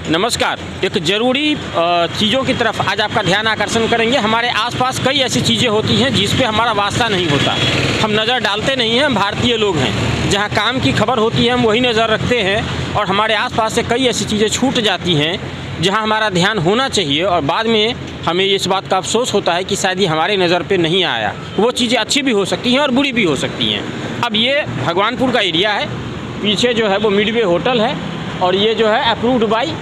नमस्कार। एक ज़रूरी चीज़ों की तरफ आज आपका ध्यान आकर्षण करेंगे। हमारे आसपास कई ऐसी चीज़ें होती हैं जिस पे हमारा वास्ता नहीं होता, हम नज़र डालते नहीं हैं। हम भारतीय लोग हैं, जहाँ काम की खबर होती है हम वही नज़र रखते हैं, और हमारे आसपास से कई ऐसी चीज़ें छूट जाती हैं जहाँ हमारा ध्यान होना चाहिए, और बाद में हमें इस बात का अफसोस होता है कि शायद ये हमारे नज़र पे नहीं आया। वो चीज़ें अच्छी भी हो सकती हैं और बुरी भी हो सकती हैं। अब ये भगवानपुर का एरिया है, पीछे जो है वो मिडवे होटल है, और ये जो है approved by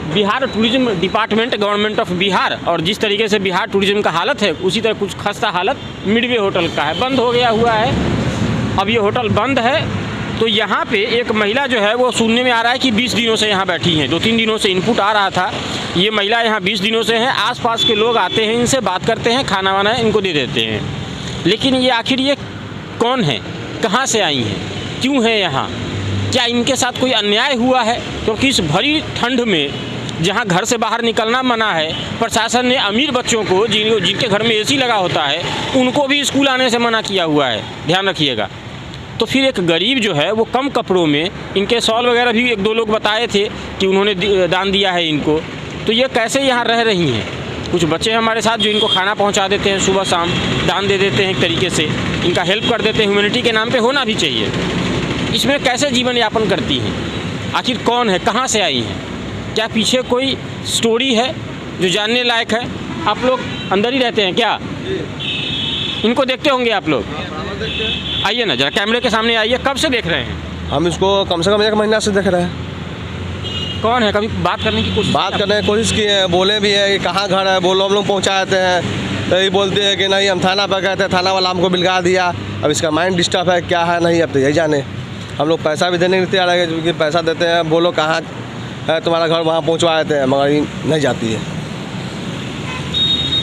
Bihar tourism department, government of Bihar. और जिस तरीके से बिहार टूरिज्म का हालत है उसी तरह कुछ खस्ता हालत मिडवे होटल का है। बंद हो गया हुआ है, अब ये होटल बंद है। तो यहाँ पे एक महिला जो है वो सुनने में आ रहा है कि 20 दिनों से यहाँ बैठी हैं। 2-3 दिनों से इनपुट आ रहा था, ये महिला यहाँ 20 दिनों से हैं। आसपास के लोग आते हैं, इनसे बात करते हैं, खाना वाना इनको दे देते हैं। लेकिन ये आखिर ये कौन है, कहाँ से आई हैं, क्यों है यहाँ, क्या इनके साथ कोई अन्याय हुआ है? क्योंकि इस भरी ठंड में जहाँ घर से बाहर निकलना मना है, प्रशासन ने अमीर बच्चों को जिनके घर में एसी लगा होता है उनको भी स्कूल आने से मना किया हुआ है, ध्यान रखिएगा। तो फिर एक गरीब जो है वो कम कपड़ों में, इनके शॉल वगैरह भी 1-2 लोग बताए थे कि उन्होंने दान दिया है इनको। तो ये कैसे यहाँ रह रही हैं? कुछ बच्चे हमारे साथ जो इनको खाना पहुँचा देते हैं, सुबह शाम दान दे देते हैं, एक तरीके से इनका हेल्प कर देते हैं। ह्यूमैनिटी के नाम पर होना भी चाहिए। इसमें कैसे जीवन यापन करती हैं, आखिर कौन है, कहाँ से आई हैं, क्या पीछे कोई स्टोरी है जो जानने लायक है? आप लोग अंदर ही रहते हैं क्या? इनको देखते होंगे आप लोग, आइए ना जरा कैमरे के सामने आइए। कब से देख रहे हैं? हम इसको कम से कम 1 महीना से देख रहे हैं। कौन है? कभी बात करने की कोशिश की है, बोले भी है कि कहाँ घर है, बोलो हम लोग पहुँचा देते हैं। तो ये बोलते हैं कि नहीं हम थाना पर गए थे, थाना वाला हमको बिलगा दिया। अब इसका माइंड डिस्टर्ब है, क्या है नहीं, अब तो यही जाने। हम लोग पैसा भी देने के लिए तैयार है, क्योंकि पैसा देते हैं, बोलो कहाँ है तुम्हारा घर, वहाँ पहुँचवा देते हैं, मगर नहीं जाती है।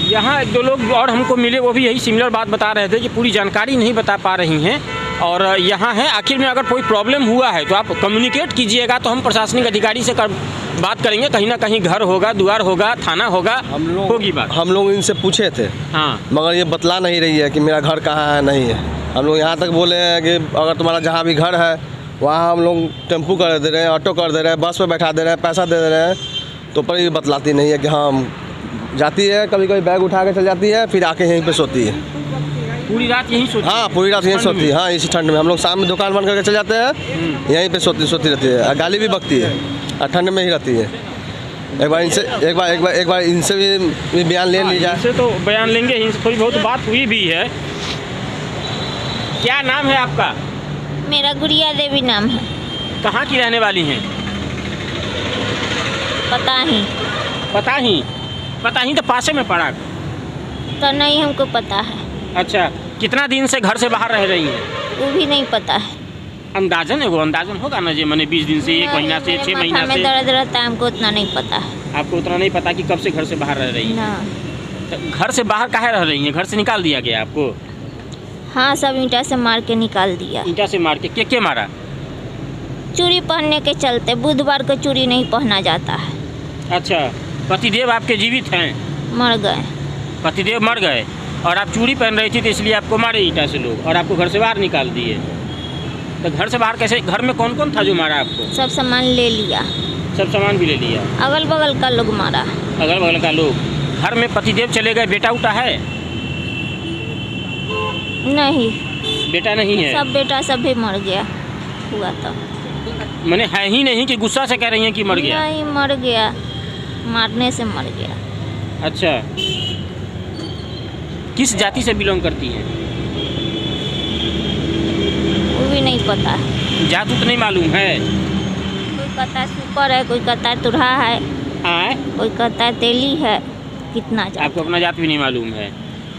यहाँ 1-2 लोग और हमको मिले, वो भी यही सिमिलर बात बता रहे थे कि पूरी जानकारी नहीं बता पा रही हैं, और यहाँ है। आखिर में अगर कोई प्रॉब्लम हुआ है तो आप कम्युनिकेट कीजिएगा, तो हम प्रशासनिक अधिकारी से बात करेंगे। कहीं ना कहीं घर होगा, द्वार होगा, थाना होगा, होगी बात। हम लोग इनसे पूछे थे, हाँ, मगर ये बतला नहीं रही है कि मेरा घर कहाँ है, नहीं है। हम लोग यहाँ तक बोले हैं कि अगर तुम्हारा जहाँ भी घर है वहाँ हम लोग टेम्पू कर दे रहे हैं, ऑटो कर दे रहे हैं, बस पे बैठा दे रहे हैं, पैसा दे रहे हैं, तो पर ये बतलाती नहीं है कि हाँ जाती है। कभी कभी बैग उठा के चल जाती है, फिर आके यहीं पे सोती है। पूरी रात यहीं सोती? हाँ, पूरी रात यहीं सोती है। हाँ, इसी ठंड में हम लोग शाम में दुकान बंद करके चल जाते हैं, यहीं पे सोती रहती है। गाली भी बकती है और ठंड में ही रहती है। एक बार इनसे भी बयान ले लीजिए। इनसे तो बयान लेंगे, इनसे थोड़ी बहुत बात हुई भी है। क्या नाम है आपका? मेरा गुड़िया देवी नाम है। कहाँ की रहने वाली हैं? पता ही तो पासे में पड़ा तो नहीं हमको पता है। अच्छा, कितना दिन से घर से बाहर रह रही हैं? वो भी नहीं पता है। अंदाजन है, वो अंदाजन होगा ना जी, मैंने 20 दिन से, 1 महीना से, 6 महीना से दर्द रहता है, हमको उतना नहीं पता है। आपको उतना नहीं पता कि कब से घर से बाहर रह रही है? तो घर से बाहर काहे रह रही हैं? घर से निकाल दिया गया आपको? हाँ, सब ईंटा से मार के निकाल दिया। ईंटा से मार के? क्या मारा? चूड़ी पहनने के चलते, बुधवार को चूड़ी नहीं पहना जाता है। अच्छा, पतिदेव आपके जीवित हैं? मर गए। पतिदेव मर गए और आप चूड़ी पहन रही थी, तो इसलिए आपको मारे ईंटा से लोग, और आपको घर से बाहर निकाल दिए। तो घर से बाहर कैसे? घर में कौन कौन था जो मारा आपको? सब सामान ले लिया। सब सामान भी ले लिया? अगल बगल का लोग मारा। अगल बगल का लोग? घर में पतिदेव चले गए, बेटा उटा है? नहीं, बेटा नहीं है। सब बेटा सब भी मर गया हुआ। तो मैंने है ही नहीं कि गुस्सा से कह रही हैं कि मर गया? नहीं, मर गया, मारने से मर गया। अच्छा, किस जाति से बिलोंग करती हैं? वो भी नहीं पता है। जात तो नहीं मालूम है? कोई कहता है सुपर है, कोई कहता है तुरहा है, कोई कहता है तेली है। कितना जात? आपको अपना जात भी नहीं मालूम है?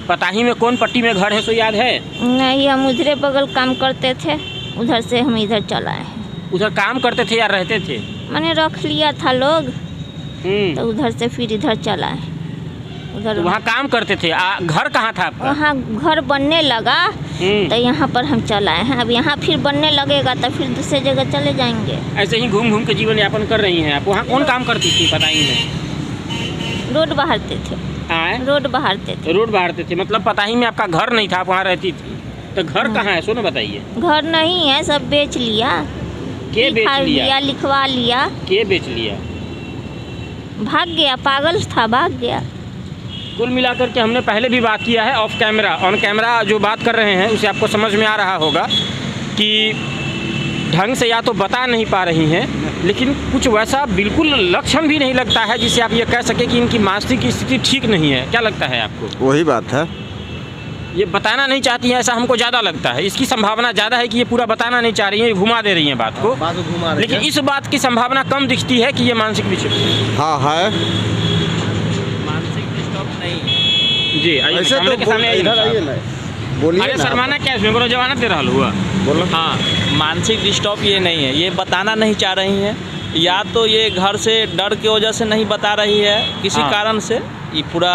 पताही में कौन पट्टी में घर है सो याद है? नहीं, हम उधरे बगल काम करते थे, उधर से हम इधर चल आए हैं। उधर काम करते थे या रहते थे? मैंने रख लिया था लोग, तो उधर से फिर इधर चला है। उधर तो वहाँ काम करते थे? घर कहाँ था आपका? वहाँ घर बनने लगा तो यहाँ पर हम चल आए हैं। अब यहाँ फिर बनने लगेगा तो फिर दूसरे जगह चले जाएंगे। ऐसे ही घूम घूम के जीवन यापन कर रही हैं आप? वहाँ कौन काम करती थी पताही में? रोड बहारते थे। रोड बहारते थे। रोड बहारते थे, मतलब पताही में आपका घर नहीं था, आप वहाँ रहती थी? तो घर कहाँ है सो ना बताइए। घर नहीं है, सब बेच लिया। के बेच लिया? लिखवा लिया। के बेच लिया? भाग गया, पागल था, भाग गया। कुल मिलाकर के हमने पहले भी बात किया है, ऑफ कैमरा, ऑन कैमरा जो बात कर रहे हैं उसे आपको समझ में आ रहा होगा कि ढंग से या तो बता नहीं पा रही हैं, लेकिन कुछ वैसा बिल्कुल लक्षण भी नहीं लगता है जिससे आप ये कह सके कि इनकी मानसिक स्थिति ठीक नहीं है। क्या लगता है आपको? वही बात है, ये बताना नहीं चाहती हैं, ऐसा हमको ज़्यादा लगता है। इसकी संभावना ज़्यादा है कि ये पूरा बताना नहीं चाह रही हैं, घुमा दे रही हैं बात को। बात को घुमा रही लेकिन है। इस बात की संभावना कम दिखती है कि ये मानसिक विक्षेप। हाँ है। मानसिक डिस्टर्ब नहीं। जी आइए, ऐसे कैमरे के सामने आइए ना इधर आइए साहब। ना, बोलिए अरे ना। शर्माना क्या, इसमें बोलो जवानत दे रहा हुआ। बोलो। हाँ, मानसिक डिस्टर्ब ये नहीं है, ये बताना नहीं चाह रही हैं, या तो ये घर से डर की वजह से नहीं बता रही है, किसी हाँ। कारण से ये पूरा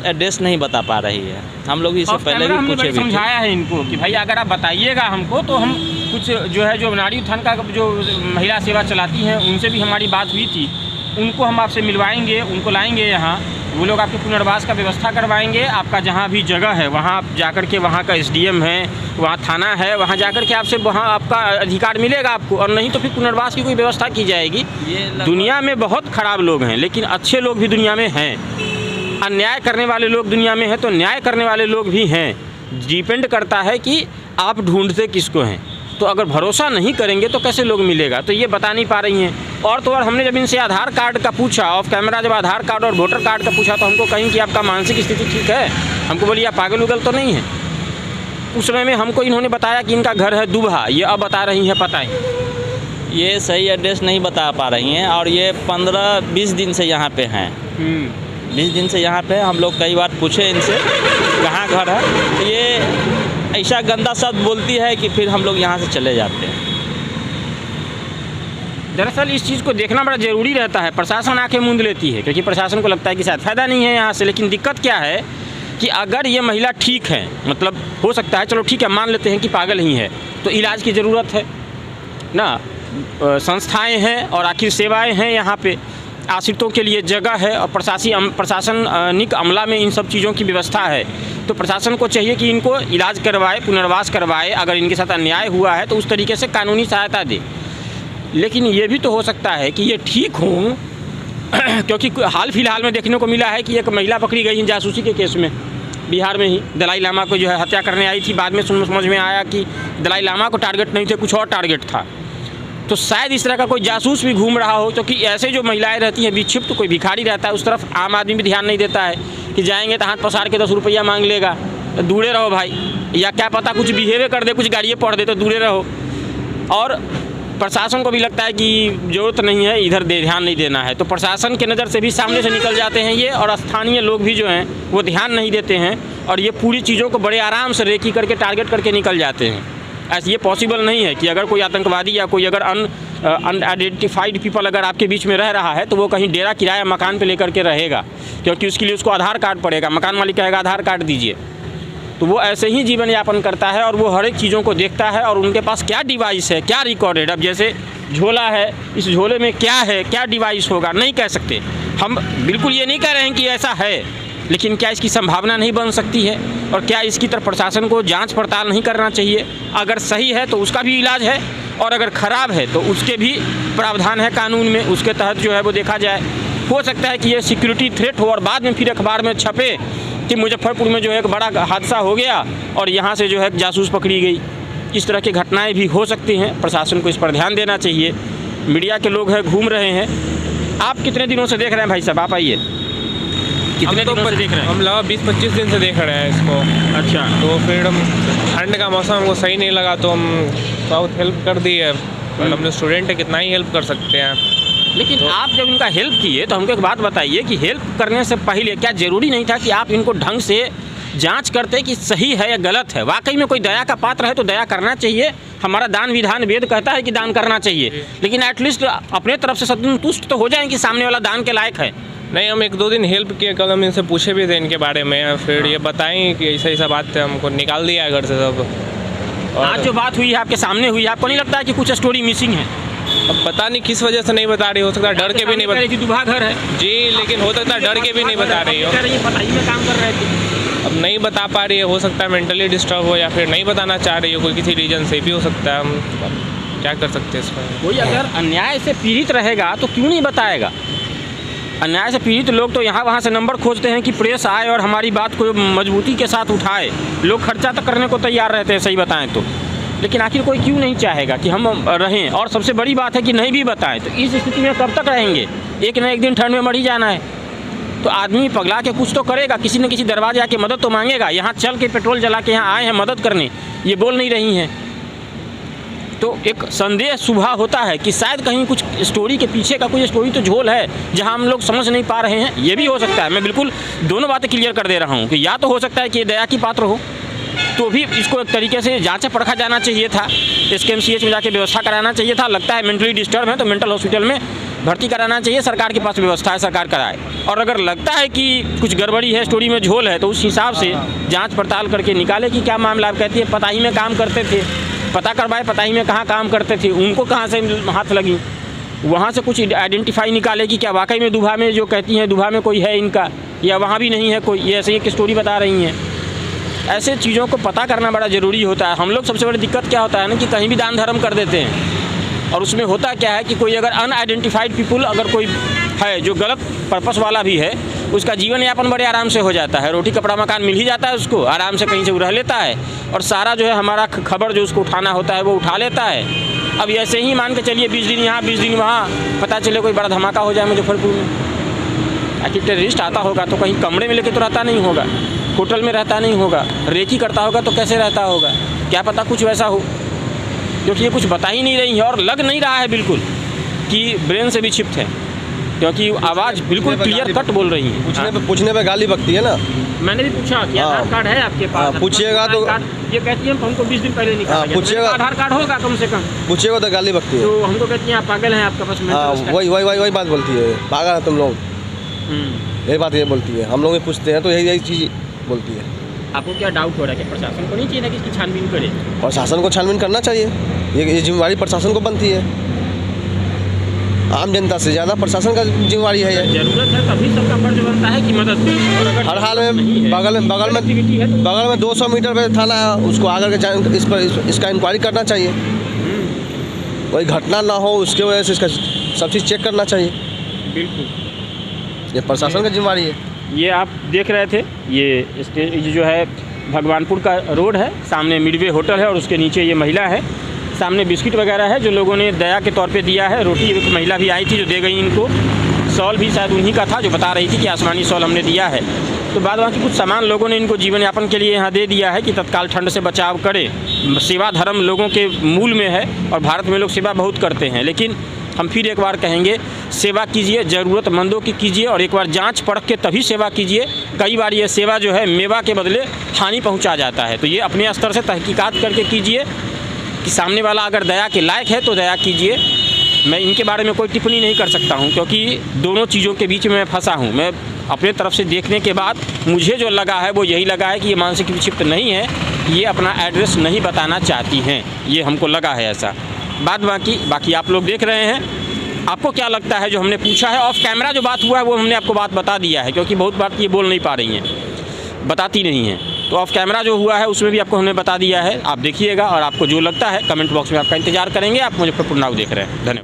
एड्रेस नहीं बता पा रही है। हम लोग इससे ऑफ पहले कैमरा भी हमने पूछे बड़ी भी थे। समझाया है इनको कि भाई अगर आप बताइएगा हमको तो हम कुछ जो है जो नारी उत्थान का जो महिला सेवा चलाती हैं उनसे भी हमारी बात हुई थी, उनको हम आपसे मिलवाएंगे, उनको लाएंगे यहाँ, वो लोग आपके पुनर्वास का व्यवस्था करवाएंगे। आपका जहाँ भी जगह है वहाँ आप जाकर के, वहाँ का SDM है, वहाँ थाना है, वहाँ जाकर के आपसे वहाँ आपका अधिकार मिलेगा आपको, और नहीं तो फिर पुनर्वास की कोई व्यवस्था की जाएगी। दुनिया में बहुत खराब लोग हैं लेकिन अच्छे लोग भी दुनिया में हैं, अन्याय करने वाले लोग दुनिया में हैं तो न्याय करने वाले लोग भी हैं। डिपेंड करता है कि आप ढूंढते किसको हैं। तो अगर भरोसा नहीं करेंगे तो कैसे लोग मिलेगा, तो ये बता नहीं पा रही हैं। और तो और हमने जब इनसे आधार कार्ड का पूछा, ऑफ कैमरा जब आधार कार्ड और वोटर कार्ड का पूछा, तो हमको कहीं कि आपका मानसिक स्थिति ठीक है। हमको बोली आप पागल उगल तो नहीं है। उस समय में हमको इन्होंने बताया कि इनका घर है दुबहा, ये अब बता रही हैं पता ही। ये सही एड्रेस नहीं बता पा रही हैं और ये 15-20 दिन से यहाँ पे हैं। 20 दिन से यहाँ पे हम लोग कई बार पूछे इनसे कहाँ घर है, तो ये ऐसा गंदा शब्द बोलती है कि फिर हम लोग यहाँ से चले जाते हैं। दरअसल इस चीज़ को देखना बड़ा ज़रूरी रहता है। प्रशासन आंखें मूंद लेती है क्योंकि प्रशासन को लगता है कि शायद फ़ायदा नहीं है यहाँ से। लेकिन दिक्कत क्या है कि अगर ये महिला ठीक है, मतलब हो सकता है, चलो ठीक है मान लेते हैं कि पागल ही है, तो इलाज की ज़रूरत है ना। संस्थाएं हैं और आखिर सेवाएं हैं यहाँ पे, आश्रितों के लिए जगह है और प्रशासनिक अमला में इन सब चीज़ों की व्यवस्था है। तो प्रशासन को चाहिए कि इनको इलाज करवाए, पुनर्वास करवाए, अगर इनके साथ अन्याय हुआ है तो उस तरीके से कानूनी सहायता दे। लेकिन ये भी तो हो सकता है कि ये ठीक हों क्योंकि हाल फिलहाल में देखने को मिला है कि एक महिला पकड़ी गई है जासूसी के केस में, बिहार में ही। दलाई लामा को जो है हत्या करने आई थी, बाद में समझ में आया कि दलाई लामा को टारगेट नहीं थे, कुछ और टारगेट था। तो शायद इस तरह का कोई जासूस भी घूम रहा हो, क्योंकि ऐसे जो महिलाएं रहती हैं विक्षिप्त, तो कोई भिखारी रहता है, उस तरफ आम आदमी भी ध्यान नहीं देता है कि जाएंगे तो हाथ पसार के 10 रुपया मांग लेगा, तो दूरे रहो भाई। या क्या पता कुछ बिहेवे कर दे, कुछ गाड़ियाँ पढ़ दे, तो दूरे रहो। और प्रशासन को भी लगता है कि ज़रूरत नहीं है, इधर ध्यान नहीं देना है, तो प्रशासन के नज़र से भी सामने से निकल जाते हैं ये, और स्थानीय लोग भी जो हैं वो ध्यान नहीं देते हैं और ये पूरी चीज़ों को बड़े आराम से रेकी करके टारगेट करके निकल जाते हैं। ऐसे ये पॉसिबल नहीं है कि अगर कोई आतंकवादी या कोई अगर अनआइडेंटिफाइड पीपल अगर आपके बीच में रह रहा है तो वो कहीं डेरा किराया मकान पे लेकर के रहेगा, क्योंकि उसके लिए उसको आधार कार्ड पड़ेगा। मकान मालिक कहेगा आधार कार्ड दीजिए, तो वो ऐसे ही जीवन यापन करता है और वो हर एक चीज़ों को देखता है और उनके पास क्या डिवाइस है, क्या रिकॉर्डेड। अब जैसे झोला है, इस झोले में क्या है, क्या डिवाइस होगा, नहीं कह सकते। हम बिल्कुल ये नहीं कह रहे हैं कि ऐसा है, लेकिन क्या इसकी संभावना नहीं बन सकती है, और क्या इसकी तरफ प्रशासन को जांच पड़ताल नहीं करना चाहिए। अगर सही है तो उसका भी इलाज है, और अगर ख़राब है तो उसके भी प्रावधान है कानून में, उसके तहत जो है वो देखा जाए। हो सकता है कि ये सिक्योरिटी थ्रेट हो और बाद में फिर अखबार में छपे कि मुजफ्फरपुर में जो है एक बड़ा हादसा हो गया और यहाँ से जो है जासूस पकड़ी गई। इस तरह की घटनाएं भी हो सकती हैं, प्रशासन को इस पर ध्यान देना चाहिए। मीडिया के लोग हैं, घूम रहे हैं। आप कितने दिनों से देख रहे हैं भाई साहब, आप आइए। कितने दिनों से देख रहे हैं? हम लगा 20-25 दिन से देख रहे हैं इसको। अच्छा, तो फिर हम ठंड का मौसम हमको सही नहीं लगा तो हम बहुत हेल्प कर दी है। पर हम लोग स्टूडेंट है, कितना ही हेल्प कर सकते हैं। लेकिन आप जब इनका हेल्प किए तो हमको एक बात बताइए कि हेल्प करने से पहले क्या ज़रूरी नहीं था कि आप इनको ढंग से जांच करते कि सही है या गलत है? वाकई में कोई दया का पात्र है तो दया करना चाहिए। हमारा दान विधान वेद कहता है कि दान करना चाहिए, लेकिन एटलीस्ट अपने तरफ से संतुष्ट तो हो जाएं कि सामने वाला दान के लायक है। नहीं, हम 1-2 दिन हेल्प किए। कल हम इनसे पूछे भी थे इनके बारे में, फिर ये बताएं कि ऐसा ऐसा बात है, हमको निकाल दिया है घर से सब। आज जो बात हुई है आपके सामने हुई है, आपको नहीं लगता है कि कुछ स्टोरी मिसिंग है? अब पता नहीं किस वजह से नहीं बता रही, हो सकता है डर के भी नहीं बता। दुबहा घर है जी, लेकिन हो सकता है डर के भी नहीं बता रही हो। पढ़ाई में काम कर रहे थे, अब नहीं बता पा रही है, हो सकता है मेंटली डिस्टर्ब हो या फिर नहीं बताना चाह रही हो, कोई किसी रीजन से भी हो सकता है। हम क्या कर सकते हैं इसमें? कोई अगर अन्याय से पीड़ित रहेगा तो क्यों नहीं बताएगा? अन्याय से पीड़ित लोग तो यहाँ वहाँ से नंबर खोजते हैं कि प्रेस आए और हमारी बात को मजबूती के साथ उठाए। लोग खर्चा तक करने को तैयार रहते हैं, सही बताएं तो। लेकिन आखिर कोई क्यों नहीं चाहेगा कि हम रहें? और सबसे बड़ी बात है कि नहीं भी बताएं तो इस स्थिति में कब तक रहेंगे? एक न एक दिन ठंड में मर ही जाना है। तो आदमी पगला के कुछ तो करेगा, किसी न किसी दरवाजे आके मदद तो मांगेगा। यहाँ चल के पेट्रोल जला के यहाँ आए हैं मदद करने, ये बोल नहीं रही हैं। तो एक संदेह सुबह होता है कि शायद कहीं कुछ स्टोरी के पीछे का कोई स्टोरी तो झोल है जहां हम लोग समझ नहीं पा रहे हैं। ये भी हो सकता है, मैं बिल्कुल दोनों बातें क्लियर कर दे रहा हूं कि या तो हो सकता है कि ये दया की पात्र हो, तो भी इसको एक तरीके से जांचा परखा जाना चाहिए था, SKMCH में जाके व्यवस्था कराना चाहिए था। लगता है मेंटली डिस्टर्ब है तो मेंटल हॉस्पिटल में भर्ती कराना चाहिए। सरकार के पास व्यवस्था है, सरकार कराए। और अगर लगता है कि कुछ गड़बड़ी है, स्टोरी में झोल है, तो उस हिसाब से जांच पड़ताल करके निकाले कि क्या मामला। आप कहती है पताही में काम करते थे, पता करवाए पताही में कहाँ काम करते थे, उनको कहाँ से हाथ लगी, वहाँ से कुछ आइडेंटिफाई निकाले कि क्या वाकई में दुभा में जो कहती हैं दुभा में कोई है इनका, या वहाँ भी नहीं है कोई। ये ऐसे एक स्टोरी बता रही हैं। ऐसे चीज़ों को पता करना बड़ा ज़रूरी होता है। हम लोग सबसे बड़ी दिक्कत क्या होता है ना कि कहीं भी दान धर्म कर देते हैं, और उसमें होता क्या है कि कोई अगर अनआइडेंटिफाइड पीपुल अगर कोई है जो गलत पर्पस वाला भी है, उसका जीवन यापन बड़े आराम से हो जाता है। रोटी कपड़ा मकान मिल ही जाता है उसको, आराम से कहीं से वो रह लेता है, और सारा जो है हमारा खबर जो उसको उठाना होता है वो उठा लेता है। अब ऐसे ही मान के चलिए 20 दिन यहाँ 20 दिन वहाँ, पता चले कोई बड़ा धमाका हो जाए मुजफ्फरपुर में। आखिर टेररिस्ट आता होगा तो कहीं कमरे में लेके तो रहता नहीं होगा, होटल में रहता नहीं होगा, रेकी करता होगा तो कैसे रहता होगा? क्या पता कुछ वैसा हो, क्योंकि ये कुछ बता ही नहीं रही है। और लग नहीं रहा है बिल्कुल कि ब्रेन से भी क्षिप्त है, क्योंकि आवाज़ बिल्कुल क्लियर कट बोल रही है। पूछने पे गाली बकती है ना। मैंने भी पूछा कि आधार कार्ड है आपके पास? पूछिएगा तो ये कहती है हमको 20 दिन पहले निकाला गया। पूछिएगा, आधार कार्ड होगा कम से कम, पूछिएगा तो गाली बकती है। तो हमको कहती हैं आप पागल हैं, आपका पास वही बात बोलती है, पागल है तुम लोग, यही बात ये बोलती है। हम लोग भी पूछते हैं तो यही चीज़ बोलती है। आपको क्या डाउट हो रहा है कि प्रशासन को नहीं चाहिए ना कि इसकी छानबीन करे? प्रशासन को छानबीन करना चाहिए, ये जिम्मेवारी प्रशासन को बनती है। आम जनता से ज़्यादा प्रशासन का जिम्मेवारी है। ये जरूरत है तभी सबका फर्ज बनता है कि मदद करें। हर हाल में बगल में 200 मीटर पे थाना है, उसको आकर के इस पर इसका इंक्वायरी करना चाहिए। कोई घटना ना हो उसके वजह से इसका सब चीज़ चेक करना चाहिए। बिल्कुल, ये प्रशासन का जिम्मेवारी है। ये आप देख रहे थे, ये जो है भगवानपुर का रोड है, सामने मिडवे होटल है और उसके नीचे ये महिला है। सामने बिस्किट वगैरह है जो लोगों ने दया के तौर पे दिया है। रोटी एक महिला भी आई थी जो दे गई इनको। शॉल भी शायद उन्हीं का था जो बता रही थी कि आसमानी शॉल हमने दिया है। तो बाद बाकी कुछ सामान लोगों ने इनको जीवन यापन के लिए यहाँ दे दिया है कि तत्काल ठंड से बचाव करें। सेवा धर्म लोगों के मूल में है और भारत में लोग सेवा बहुत करते हैं। लेकिन हम फिर एक बार कहेंगे, सेवा कीजिए, ज़रूरतमंदों की कीजिए, और एक बार जांच परख के तभी सेवा कीजिए। कई बार ये सेवा जो है मेवा के बदले हानि पहुंचा जाता है। तो ये अपने स्तर से तहकीकात करके कीजिए कि सामने वाला अगर दया के लायक है तो दया कीजिए। मैं इनके बारे में कोई टिप्पणी नहीं कर सकता हूं, क्योंकि दोनों चीज़ों के बीच में मैं फंसा हूं। मैं अपने तरफ से देखने के बाद मुझे जो लगा है वो यही लगा है कि ये मानसिक विक्षिप्त नहीं है, ये अपना एड्रेस नहीं बताना चाहती हैं, ये हमको लगा है ऐसा। बाकी आप लोग देख रहे हैं। आपको क्या लगता है जो हमने पूछा है? ऑफ कैमरा जो बात हुआ है वो हमने आपको बात बता दिया है, क्योंकि बहुत बात ये बोल नहीं पा रही हैं, बताती नहीं हैं। तो ऑफ कैमरा जो हुआ है उसमें भी आपको हमने बता दिया है। आप देखिएगा और आपको जो लगता है कमेंट बॉक्स में आपका इंतजार करेंगे। आप मुजफ्फरपुर नाउ देख रहे हैं। धन्यवाद।